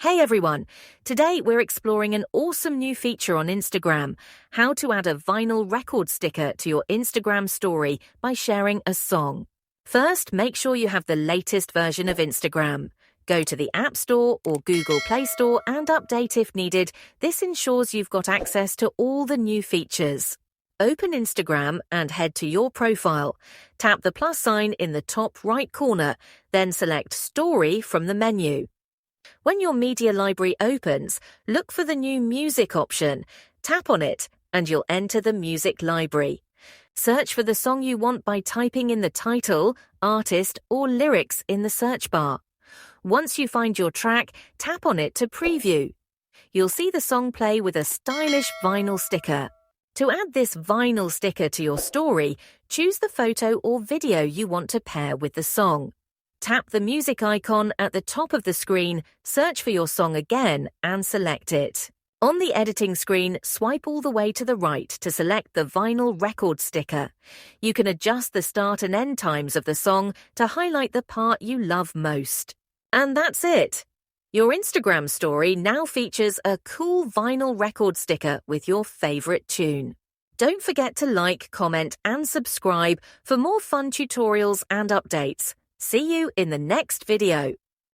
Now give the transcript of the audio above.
Hey everyone! Today we're exploring an awesome new feature on Instagram, how to add a vinyl record sticker to your Instagram story by sharing a song. First, make sure you have the latest version of Instagram. Go to the App Store or Google Play Store and update if needed. This ensures you've got access to all the new features. Open Instagram and head to your profile. Tap the plus sign in the top right corner, then select Story from the menu. When your media library opens, look for the new Music option. Tap on it, and you'll enter the music library. Search for the song you want by typing in the title, artist, or lyrics in the search bar. Once you find your track, tap on it to preview. You'll see the song play with a stylish vinyl sticker. To add this vinyl sticker to your story, choose the photo or video you want to pair with the song. Tap the music icon at the top of the screen, search for your song again, and select it. On the editing screen, swipe all the way to the right to select the vinyl record sticker. You can adjust the start and end times of the song to highlight the part you love most. And that's it! Your Instagram story now features a cool vinyl record sticker with your favorite tune. Don't forget to like, comment, and subscribe for more fun tutorials and updates. See you in the next video.